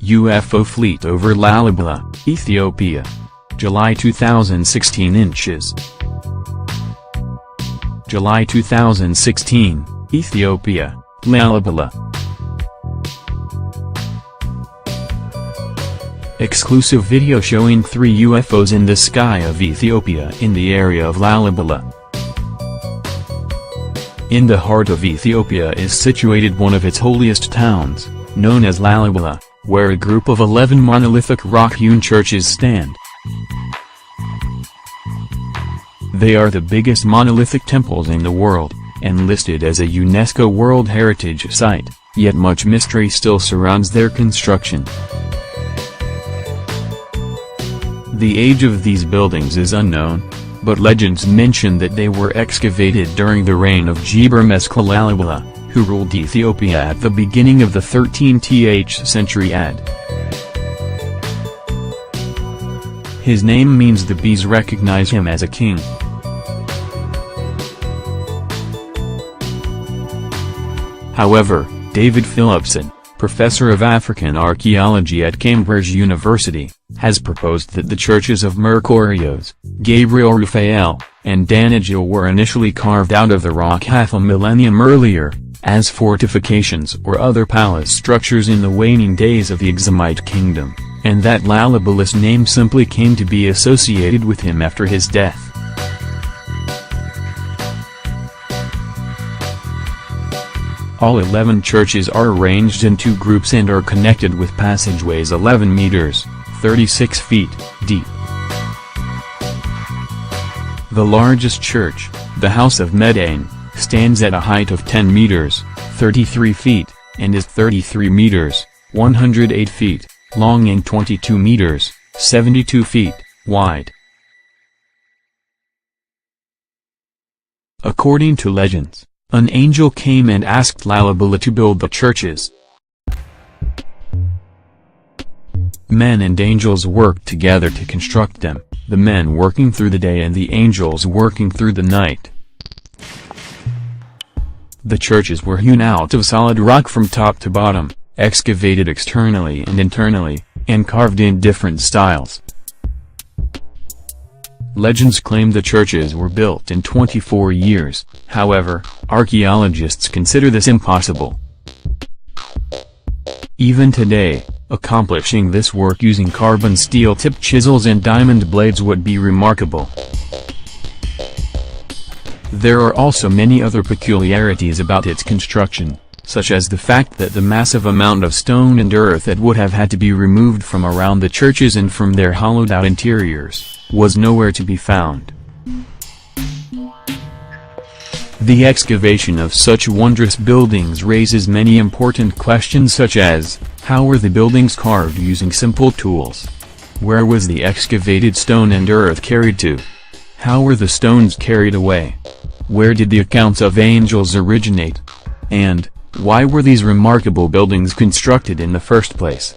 UFO fleet over Lalibela, Ethiopia. July 2016 inches. July 2016, Ethiopia, Lalibela. Exclusive video showing 3 UFOs in the sky of Ethiopia in the area of Lalibela. In the heart of Ethiopia is situated one of its holiest towns, known as Lalibela, where a group of 11 monolithic rock-hewn churches stand. They are the biggest monolithic temples in the world, and listed as a UNESCO World Heritage Site, yet much mystery still surrounds their construction. The age of these buildings is unknown, but legends mention that they were excavated during the reign of Gebre-Meskel Lalibela, who ruled Ethiopia at the beginning of the 13th century AD. His name means the bees recognize him as a king. However, David Phillipson, professor of African archaeology at Cambridge University, has proposed that the churches of Mercurios, Gabriel Raphael, and Danijel were initially carved out of the rock half a millennium earlier, as fortifications or other palace structures in the waning days of the Examite kingdom, and that Lalibela's name simply came to be associated with him after his death. All 11 churches are arranged in 2 groups and are connected with passageways 11 meters, 36 feet, deep. The largest church, the House of Medane, stands at a height of 10 meters, 33 feet, and is 33 meters, 108 feet, long and 22 meters, 72 feet, wide. According to legends, an angel came and asked Lalibela to build the churches. Men and angels worked together to construct them, the men working through the day and the angels working through the night. The churches were hewn out of solid rock from top to bottom, excavated externally and internally, and carved in different styles. Legends claim the churches were built in 24 years, however, archaeologists consider this impossible. Even today, accomplishing this work using carbon steel-tipped chisels and diamond blades would be remarkable. There are also many other peculiarities about its construction, such as the fact that the massive amount of stone and earth that would have had to be removed from around the churches and from their hollowed-out interiors was nowhere to be found. The excavation of such wondrous buildings raises many important questions such as, how were the buildings carved using simple tools? Where was the excavated stone and earth carried to? How were the stones carried away? Where did the accounts of angels originate? And, why were these remarkable buildings constructed in the first place?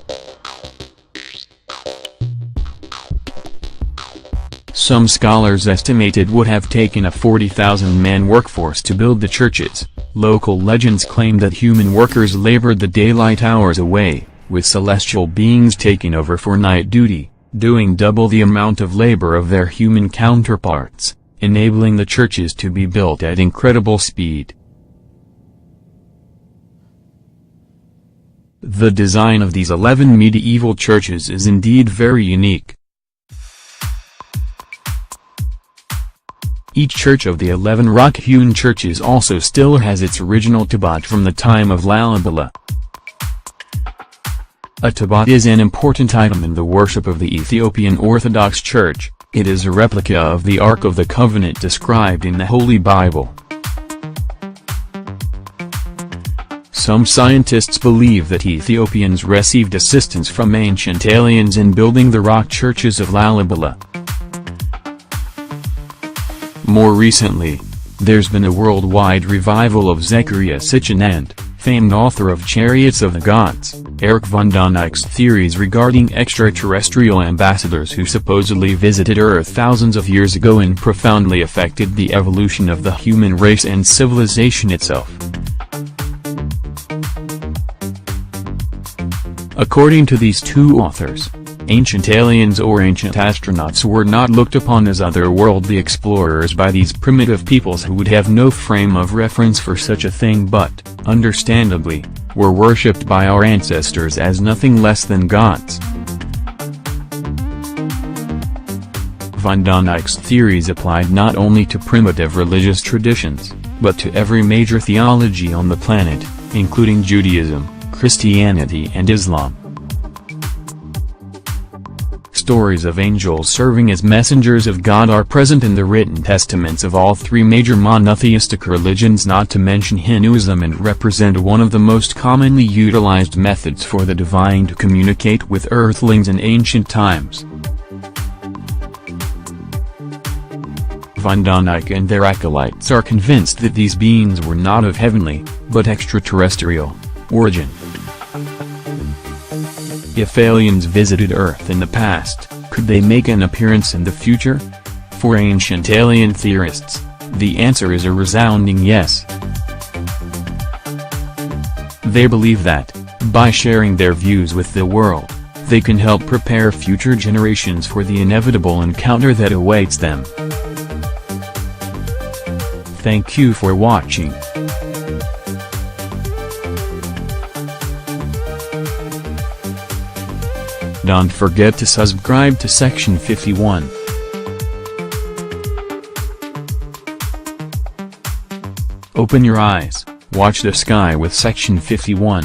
Some scholars estimate it would have taken a 40,000-man workforce to build the churches. Local legends claim that human workers labored the daylight hours away, with celestial beings taking over for night duty, doing double the amount of labor of their human counterparts, enabling the churches to be built at incredible speed. The design of these 11 medieval churches is indeed very unique. Each church of the 11 rock-hewn churches also still has its original tablet from the time of Lalibela. A tablet is an important item in the worship of the Ethiopian Orthodox Church. It is a replica of the Ark of the Covenant described in the Holy Bible. Some scientists believe that Ethiopians received assistance from ancient aliens in building the rock churches of Lalibela. More recently, there's been a worldwide revival of Zecharia Sitchin and famed author of Chariots of the Gods, Eric von Däniken's theories regarding extraterrestrial ambassadors who supposedly visited Earth thousands of years ago and profoundly affected the evolution of the human race and civilization itself. According to these two authors, ancient aliens or ancient astronauts were not looked upon as otherworldly explorers by these primitive peoples who would have no frame of reference for such a thing but, understandably, were worshipped by our ancestors as nothing less than gods. Von Däniken's theories applied not only to primitive religious traditions, but to every major theology on the planet, including Judaism, Christianity and Islam. Stories of angels serving as messengers of God are present in the written testaments of all three major monotheistic religions, not to mention Hinduism, and represent one of the most commonly utilized methods for the divine to communicate with earthlings in ancient times. Von Däniken and their acolytes are convinced that these beings were not of heavenly, but extraterrestrial, origin. If aliens visited Earth in the past, could they make an appearance in the future? For ancient alien theorists, the answer is a resounding yes. They believe that, by sharing their views with the world, they can help prepare future generations for the inevitable encounter that awaits them. Thank you for watching. Don't forget to subscribe to Section 51. Open your eyes, watch the sky with Section 51.